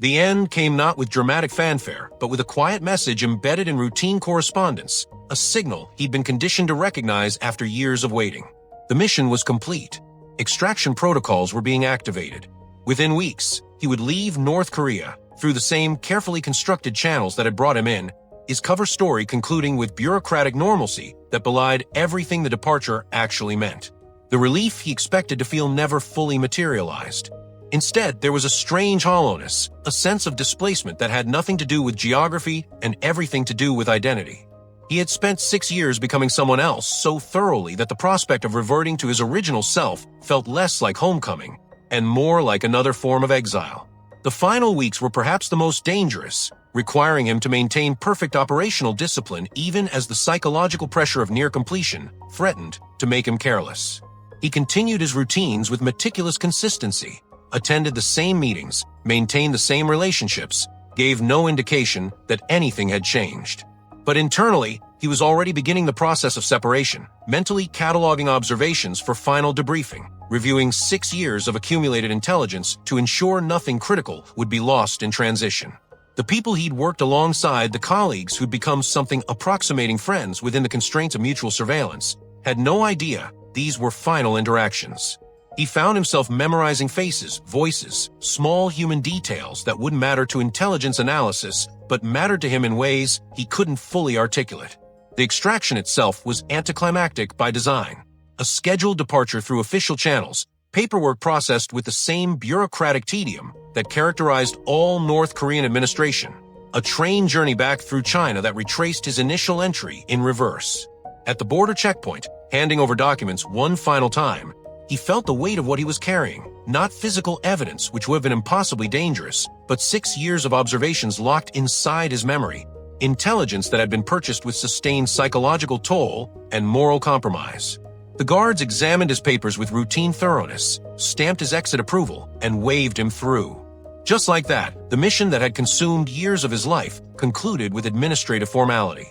The end came not with dramatic fanfare, but with a quiet message embedded in routine correspondence, a signal he'd been conditioned to recognize after years of waiting. The mission was complete. Extraction protocols were being activated. Within weeks, he would leave North Korea through the same carefully constructed channels that had brought him in, his cover story concluding with bureaucratic normalcy that belied everything the departure actually meant. The relief he expected to feel never fully materialized. Instead, there was a strange hollowness, a sense of displacement that had nothing to do with geography and everything to do with identity. He had spent 6 years becoming someone else so thoroughly that the prospect of reverting to his original self felt less like homecoming and more like another form of exile. The final weeks were perhaps the most dangerous, requiring him to maintain perfect operational discipline even as the psychological pressure of near completion threatened to make him careless. He continued his routines with meticulous consistency, attended the same meetings, maintained the same relationships, gave no indication that anything had changed. But internally, he was already beginning the process of separation, mentally cataloging observations for final debriefing, reviewing 6 years of accumulated intelligence to ensure nothing critical would be lost in transition. The people he'd worked alongside, the colleagues who'd become something approximating friends within the constraints of mutual surveillance, had no idea these were final interactions. He found himself memorizing faces, voices, small human details that wouldn't matter to intelligence analysis, but mattered to him in ways he couldn't fully articulate. The extraction itself was anticlimactic by design. A scheduled departure through official channels, paperwork processed with the same bureaucratic tedium that characterized all North Korean administration. A train journey back through China that retraced his initial entry in reverse. At the border checkpoint, handing over documents one final time, he felt the weight of what he was carrying, not physical evidence, which would have been impossibly dangerous, but 6 years of observations locked inside his memory, intelligence that had been purchased with sustained psychological toll and moral compromise. The guards examined his papers with routine thoroughness, stamped his exit approval, and waved him through. Just like that, the mission that had consumed years of his life concluded with administrative formality.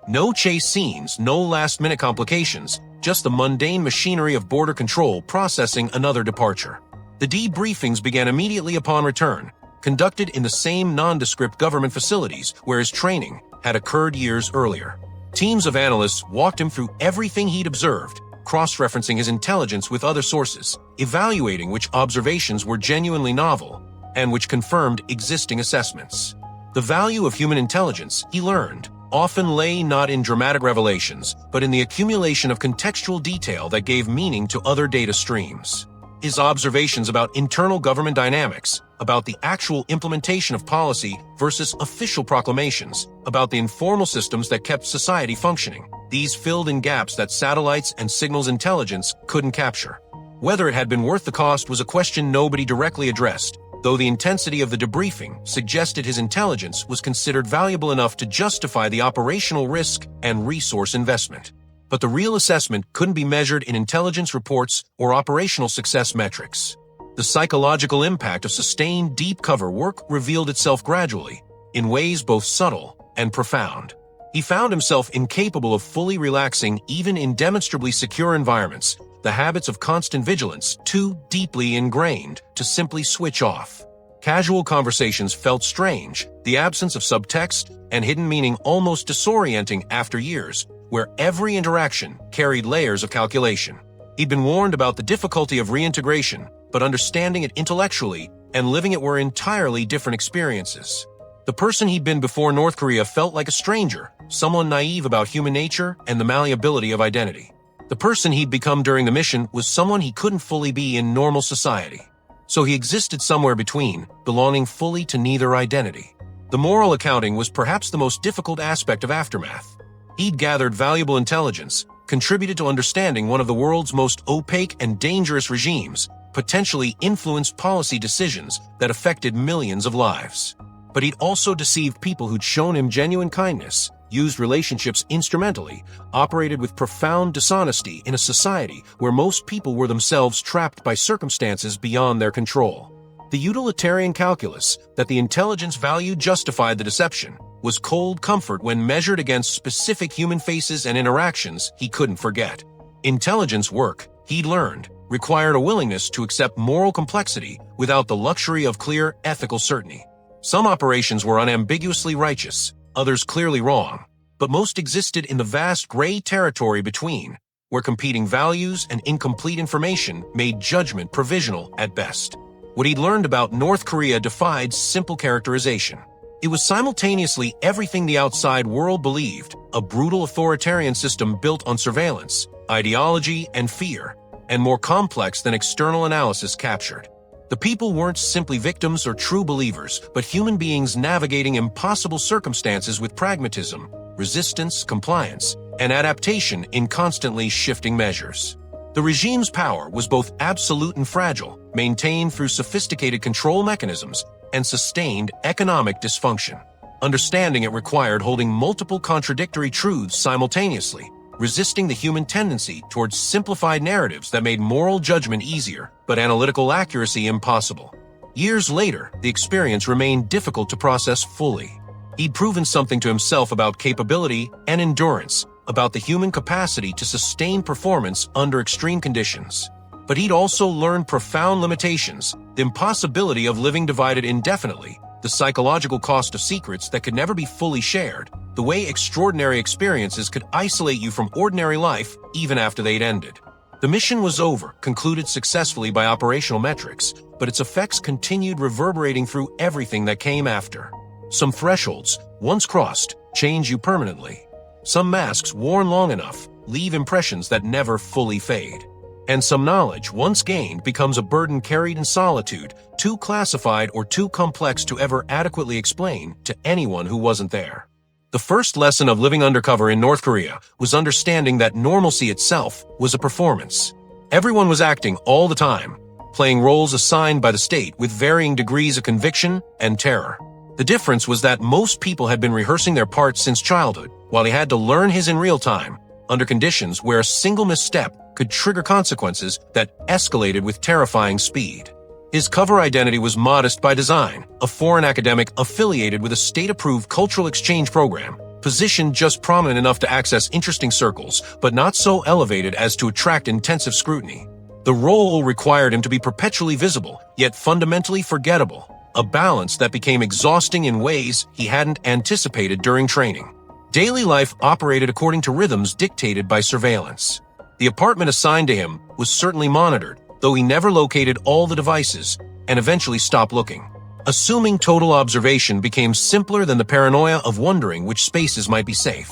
No chase scenes, no last-minute complications, just the mundane machinery of border control processing another departure. The debriefings began immediately upon return, conducted in the same nondescript government facilities where his training had occurred years earlier. Teams of analysts walked him through everything he'd observed, cross-referencing his intelligence with other sources, evaluating which observations were genuinely novel and which confirmed existing assessments. The value of human intelligence, he learned, often lay not in dramatic revelations, but in the accumulation of contextual detail that gave meaning to other data streams. His observations about internal government dynamics, about the actual implementation of policy versus official proclamations, about the informal systems that kept society functioning, these filled in gaps that satellites and signals intelligence couldn't capture. Whether it had been worth the cost was a question nobody directly addressed, though the intensity of the debriefing suggested his intelligence was considered valuable enough to justify the operational risk and resource investment. But the real assessment couldn't be measured in intelligence reports or operational success metrics. The psychological impact of sustained deep cover work revealed itself gradually, in ways both subtle and profound. He found himself incapable of fully relaxing even in demonstrably secure environments, the habits of constant vigilance too deeply ingrained to simply switch off. Casual conversations felt strange, the absence of subtext and hidden meaning almost disorienting after years, where every interaction carried layers of calculation. He'd been warned about the difficulty of reintegration, but understanding it intellectually and living it were entirely different experiences. The person he'd been before North Korea felt like a stranger, someone naive about human nature and the malleability of identity. The person he'd become during the mission was someone he couldn't fully be in normal society. So he existed somewhere between, belonging fully to neither identity. The moral accounting was perhaps the most difficult aspect of Aftermath. He'd gathered valuable intelligence, contributed to understanding one of the world's most opaque and dangerous regimes, potentially influenced policy decisions that affected millions of lives. But he'd also deceived people who'd shown him genuine kindness, used relationships instrumentally, operated with profound dishonesty in a society where most people were themselves trapped by circumstances beyond their control. The utilitarian calculus that the intelligence value justified the deception was cold comfort when measured against specific human faces and interactions he couldn't forget. Intelligence work, he'd learned, required a willingness to accept moral complexity without the luxury of clear ethical certainty. Some operations were unambiguously righteous, others clearly wrong, but most existed in the vast gray territory between, where competing values and incomplete information made judgment provisional at best. What he'd learned about North Korea defied simple characterization. It was simultaneously everything the outside world believed, a brutal authoritarian system built on surveillance, ideology, and fear, and more complex than external analysis captured. The people weren't simply victims or true believers, but human beings navigating impossible circumstances with pragmatism, resistance, compliance, and adaptation in constantly shifting measures. The regime's power was both absolute and fragile, maintained through sophisticated control mechanisms and sustained economic dysfunction. Understanding it required holding multiple contradictory truths simultaneously, resisting the human tendency towards simplified narratives that made moral judgment easier, but analytical accuracy impossible. Years later, the experience remained difficult to process fully. He'd proven something to himself about capability and endurance, about the human capacity to sustain performance under extreme conditions. But he'd also learned profound limitations, the impossibility of living divided indefinitely, the psychological cost of secrets that could never be fully shared, the way extraordinary experiences could isolate you from ordinary life even after they'd ended. The mission was over, concluded successfully by operational metrics, but its effects continued reverberating through everything that came after. Some thresholds, once crossed, change you permanently. Some masks worn long enough leave impressions that never fully fade. And some knowledge, once gained, becomes a burden carried in solitude, too classified or too complex to ever adequately explain to anyone who wasn't there. The first lesson of living undercover in North Korea was understanding that normalcy itself was a performance. Everyone was acting all the time, playing roles assigned by the state with varying degrees of conviction and terror. The difference was that most people had been rehearsing their parts since childhood, while he had to learn his in real time, under conditions where a single misstep could trigger consequences that escalated with terrifying speed. His cover identity was modest by design, a foreign academic affiliated with a state-approved cultural exchange program, positioned just prominent enough to access interesting circles, but not so elevated as to attract intensive scrutiny. The role required him to be perpetually visible, yet fundamentally forgettable, a balance that became exhausting in ways he hadn't anticipated during training. Daily life operated according to rhythms dictated by surveillance. The apartment assigned to him was certainly monitored, though he never located all the devices and eventually stopped looking. Assuming total observation became simpler than the paranoia of wondering which spaces might be safe.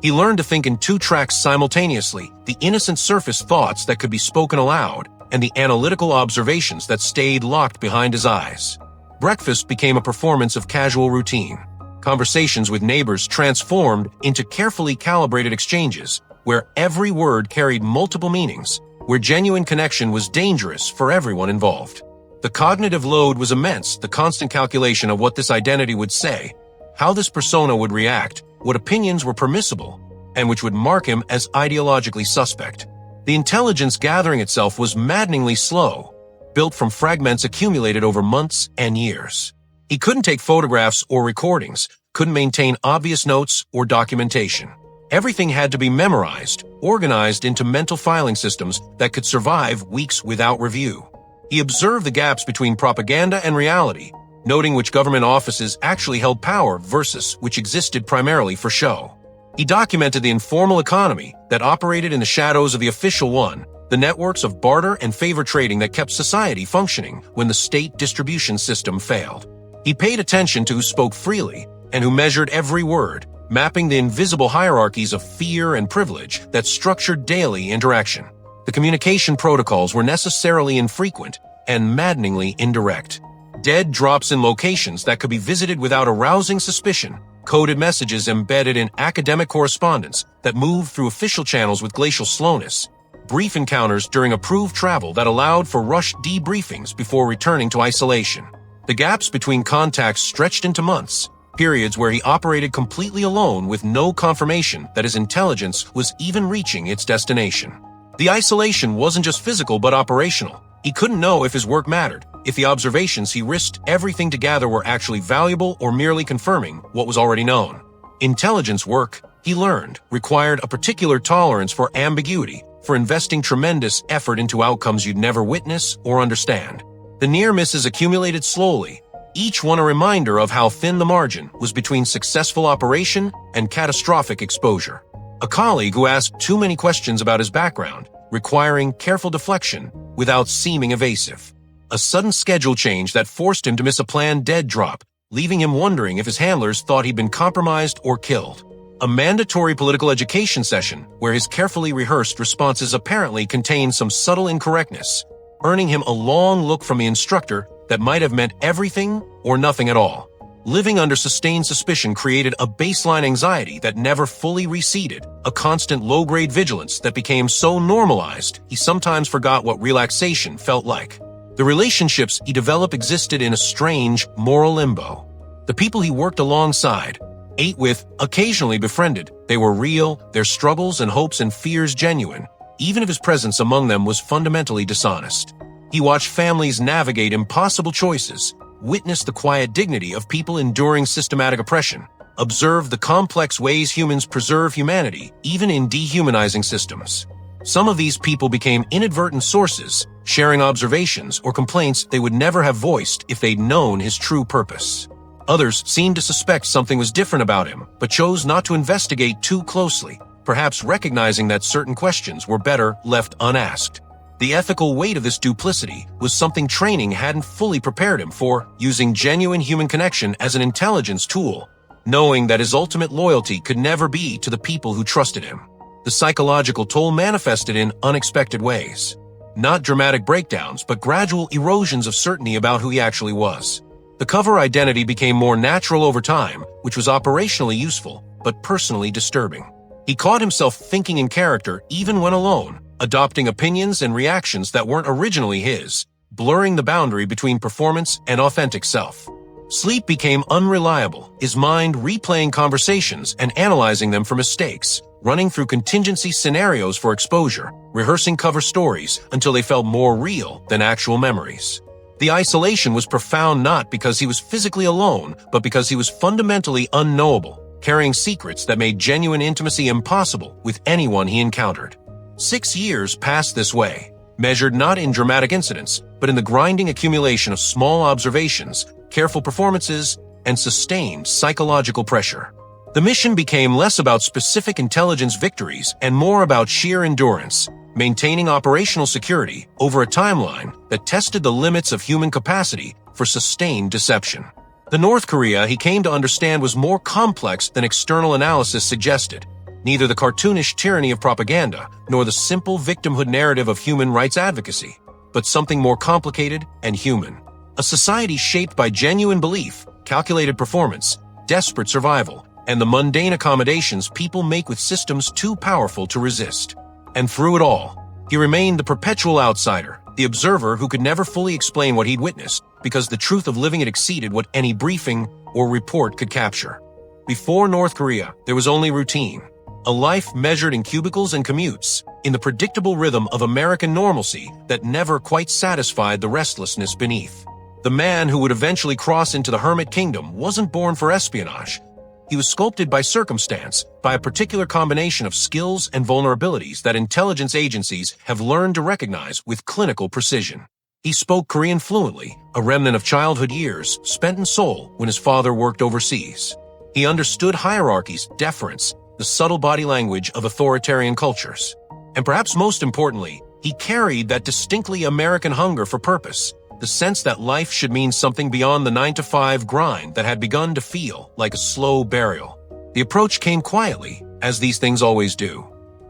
He learned to think in two tracks simultaneously, the innocent surface thoughts that could be spoken aloud and the analytical observations that stayed locked behind his eyes. Breakfast became a performance of casual routine. Conversations with neighbors transformed into carefully calibrated exchanges, where every word carried multiple meanings, where genuine connection was dangerous for everyone involved. The cognitive load was immense, the constant calculation of what this identity would say, how this persona would react, what opinions were permissible, and which would mark him as ideologically suspect. The intelligence gathering itself was maddeningly slow, built from fragments accumulated over months and years. He couldn't take photographs or recordings, couldn't maintain obvious notes or documentation. Everything had to be memorized, organized into mental filing systems that could survive weeks without review. He observed the gaps between propaganda and reality, noting which government offices actually held power versus which existed primarily for show. He documented the informal economy that operated in the shadows of the official one, the networks of barter and favor trading that kept society functioning when the state distribution system failed. He paid attention to who spoke freely and who measured every word, mapping the invisible hierarchies of fear and privilege that structured daily interaction. The communication protocols were necessarily infrequent and maddeningly indirect. Dead drops in locations that could be visited without arousing suspicion, coded messages embedded in academic correspondence that moved through official channels with glacial slowness, brief encounters during approved travel that allowed for rushed debriefings before returning to isolation. The gaps between contacts stretched into months, periods where he operated completely alone with no confirmation that his intelligence was even reaching its destination. The isolation wasn't just physical but operational. He couldn't know if his work mattered, if the observations he risked everything to gather were actually valuable or merely confirming what was already known. Intelligence work, he learned, required a particular tolerance for ambiguity, for investing tremendous effort into outcomes you'd never witness or understand. The near misses accumulated slowly, each one a reminder of how thin the margin was between successful operation and catastrophic exposure. A colleague who asked too many questions about his background, requiring careful deflection without seeming evasive. A sudden schedule change that forced him to miss a planned dead drop, leaving him wondering if his handlers thought he'd been compromised or killed. A mandatory political education session where his carefully rehearsed responses apparently contained some subtle incorrectness, earning him a long look from the instructor that might have meant everything or nothing at all. Living under sustained suspicion created a baseline anxiety that never fully receded, a constant low-grade vigilance that became so normalized he sometimes forgot what relaxation felt like. The relationships he developed existed in a strange moral limbo. The people he worked alongside, ate with, occasionally befriended, they were real, their struggles and hopes and fears genuine, even if his presence among them was fundamentally dishonest. He watched families navigate impossible choices, witnessed the quiet dignity of people enduring systematic oppression, observed the complex ways humans preserve humanity, even in dehumanizing systems. Some of these people became inadvertent sources, sharing observations or complaints they would never have voiced if they'd known his true purpose. Others seemed to suspect something was different about him, but chose not to investigate too closely, perhaps recognizing that certain questions were better left unasked. The ethical weight of this duplicity was something training hadn't fully prepared him for, using genuine human connection as an intelligence tool, knowing that his ultimate loyalty could never be to the people who trusted him. The psychological toll manifested in unexpected ways. Not dramatic breakdowns, but gradual erosions of certainty about who he actually was. The cover identity became more natural over time, which was operationally useful, but personally disturbing. He caught himself thinking in character even when alone, adopting opinions and reactions that weren't originally his, blurring the boundary between performance and authentic self. Sleep became unreliable, his mind replaying conversations and analyzing them for mistakes, running through contingency scenarios for exposure, rehearsing cover stories until they felt more real than actual memories. The isolation was profound not because he was physically alone, but because he was fundamentally unknowable, carrying secrets that made genuine intimacy impossible with anyone he encountered. 6 years passed this way, measured not in dramatic incidents, but in the grinding accumulation of small observations, careful performances, and sustained psychological pressure. The mission became less about specific intelligence victories and more about sheer endurance, maintaining operational security over a timeline that tested the limits of human capacity for sustained deception. The North Korea he came to understand was more complex than external analysis suggested. Neither the cartoonish tyranny of propaganda nor the simple victimhood narrative of human rights advocacy, but something more complicated and human. A society shaped by genuine belief, calculated performance, desperate survival, and the mundane accommodations people make with systems too powerful to resist. And through it all, he remained the perpetual outsider, the observer who could never fully explain what he'd witnessed because the truth of living it exceeded what any briefing or report could capture. Before North Korea, there was only routine. A life measured in cubicles and commutes, in the predictable rhythm of American normalcy that never quite satisfied the restlessness beneath. The man who would eventually cross into the Hermit Kingdom wasn't born for espionage. He was sculpted by circumstance, by a particular combination of skills and vulnerabilities that intelligence agencies have learned to recognize with clinical precision. He spoke Korean fluently, a remnant of childhood years spent in Seoul when his father worked overseas. He understood hierarchies, deference, the subtle body language of authoritarian cultures. And perhaps most importantly, he carried that distinctly American hunger for purpose, the sense that life should mean something beyond the 9-to-5 grind that had begun to feel like a slow burial. The approach came quietly, as these things always do.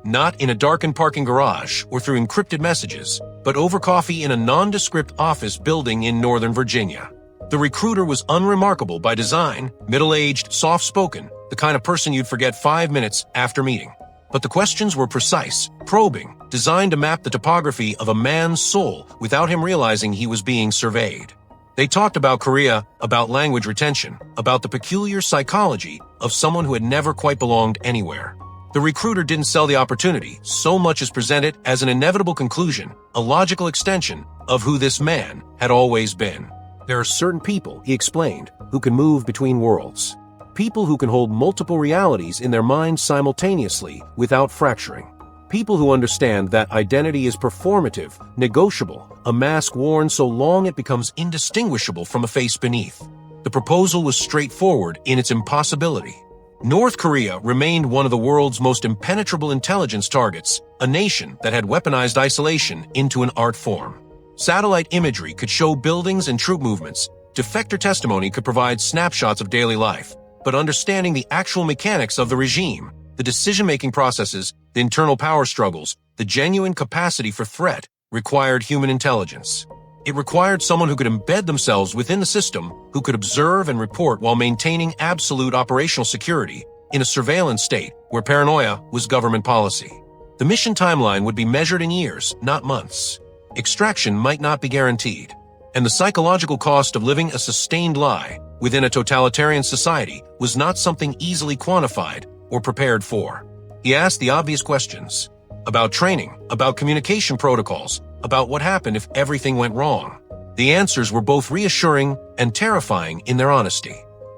Not in a darkened parking garage or through encrypted messages, but over coffee in a nondescript office building in Northern Virginia. The recruiter was unremarkable by design, middle-aged, soft-spoken, the kind of person you'd forget 5 minutes after meeting. But the questions were precise, probing, designed to map the topography of a man's soul without him realizing he was being surveyed. They talked about Korea, about language retention, about the peculiar psychology of someone who had never quite belonged anywhere. The recruiter didn't sell the opportunity, so much as present it as an inevitable conclusion, a logical extension of who this man had always been. There are certain people, he explained, who can move between worlds. People who can hold multiple realities in their minds simultaneously without fracturing. People who understand that identity is performative, negotiable, a mask worn so long it becomes indistinguishable from a face beneath. The proposal was straightforward in its impossibility. North Korea remained one of the world's most impenetrable intelligence targets, a nation that had weaponized isolation into an art form. Satellite imagery could show buildings and troop movements. Defector testimony could provide snapshots of daily life. But understanding the actual mechanics of the regime, the decision-making processes, the internal power struggles, the genuine capacity for threat, required human intelligence. It required someone who could embed themselves within the system, who could observe and report while maintaining absolute operational security in a surveillance state where paranoia was government policy. The mission timeline would be measured in years, not months. Extraction might not be guaranteed. And the psychological cost of living a sustained lie within a totalitarian society was not something easily quantified or prepared for. He asked the obvious questions about training, about communication protocols, about what happened if everything went wrong. The answers were both reassuring and terrifying in their honesty.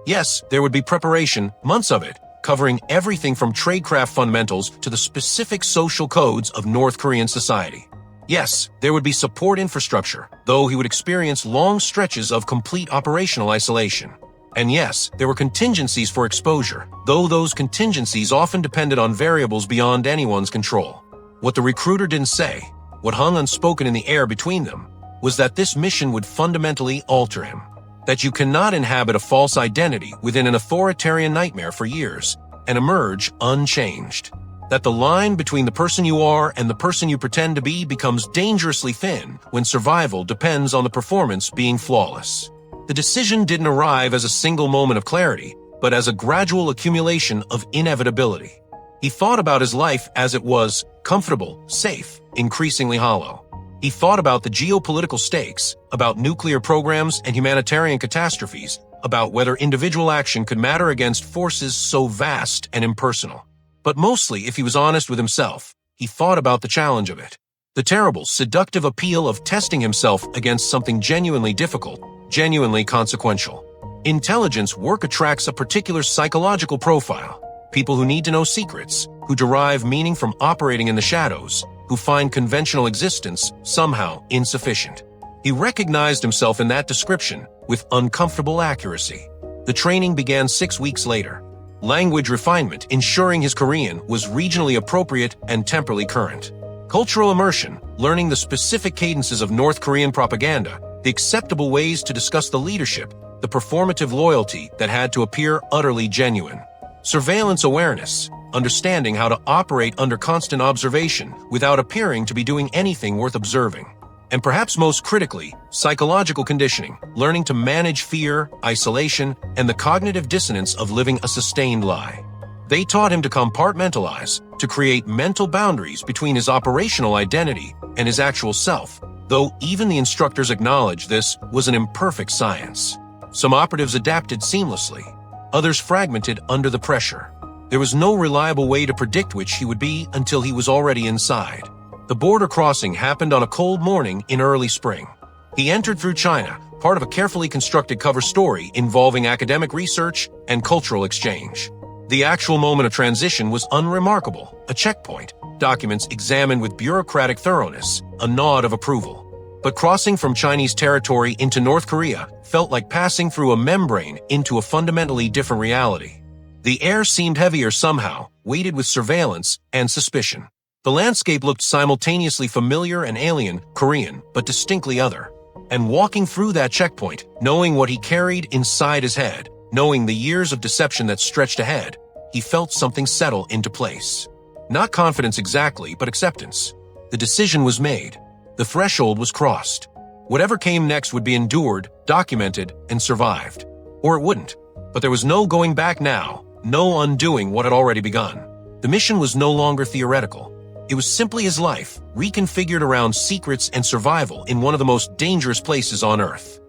Yes, there would be preparation, months of it, covering everything from tradecraft fundamentals to the specific social codes of North Korean society. Yes, there would be support infrastructure, though he would experience long stretches of complete operational isolation. And yes, there were contingencies for exposure, though those contingencies often depended on variables beyond anyone's control. What the recruiter didn't say, what hung unspoken in the air between them, was that this mission would fundamentally alter him. That you cannot inhabit a false identity within an authoritarian nightmare for years and emerge unchanged. That the line between the person you are and the person you pretend to be becomes dangerously thin when survival depends on the performance being flawless. The decision didn't arrive as a single moment of clarity, but as a gradual accumulation of inevitability. He thought about his life as it was, comfortable, safe, increasingly hollow. He thought about the geopolitical stakes, about nuclear programs and humanitarian catastrophes, about whether individual action could matter against forces so vast and impersonal. But mostly, if he was honest with himself, he thought about the challenge of it. The terrible, seductive appeal of testing himself against something genuinely difficult, genuinely consequential. Intelligence work attracts a particular psychological profile. People who need to know secrets, who derive meaning from operating in the shadows, who find conventional existence somehow insufficient. He recognized himself in that description with uncomfortable accuracy. The training began 6 weeks later. Language refinement, ensuring his Korean was regionally appropriate and temporally current. Cultural immersion, learning the specific cadences of North Korean propaganda, the acceptable ways to discuss the leadership, the performative loyalty that had to appear utterly genuine. Surveillance awareness, understanding how to operate under constant observation without appearing to be doing anything worth observing. And perhaps most critically, psychological conditioning, learning to manage fear, isolation, and the cognitive dissonance of living a sustained lie. They taught him to compartmentalize, to create mental boundaries between his operational identity and his actual self, though even the instructors acknowledged this was an imperfect science. Some operatives adapted seamlessly, others fragmented under the pressure. There was no reliable way to predict which he would be until he was already inside. The border crossing happened on a cold morning in early spring. He entered through China, part of a carefully constructed cover story involving academic research and cultural exchange. The actual moment of transition was unremarkable, a checkpoint, documents examined with bureaucratic thoroughness, a nod of approval. But crossing from Chinese territory into North Korea felt like passing through a membrane into a fundamentally different reality. The air seemed heavier somehow, weighted with surveillance and suspicion. The landscape looked simultaneously familiar and alien, Korean, but distinctly other. And walking through that checkpoint, knowing what he carried inside his head, knowing the years of deception that stretched ahead, he felt something settle into place. Not confidence exactly, but acceptance. The decision was made. The threshold was crossed. Whatever came next would be endured, documented, and survived. Or it wouldn't. But there was no going back now, no undoing what had already begun. The mission was no longer theoretical. It was simply his life, reconfigured around secrets and survival in one of the most dangerous places on Earth.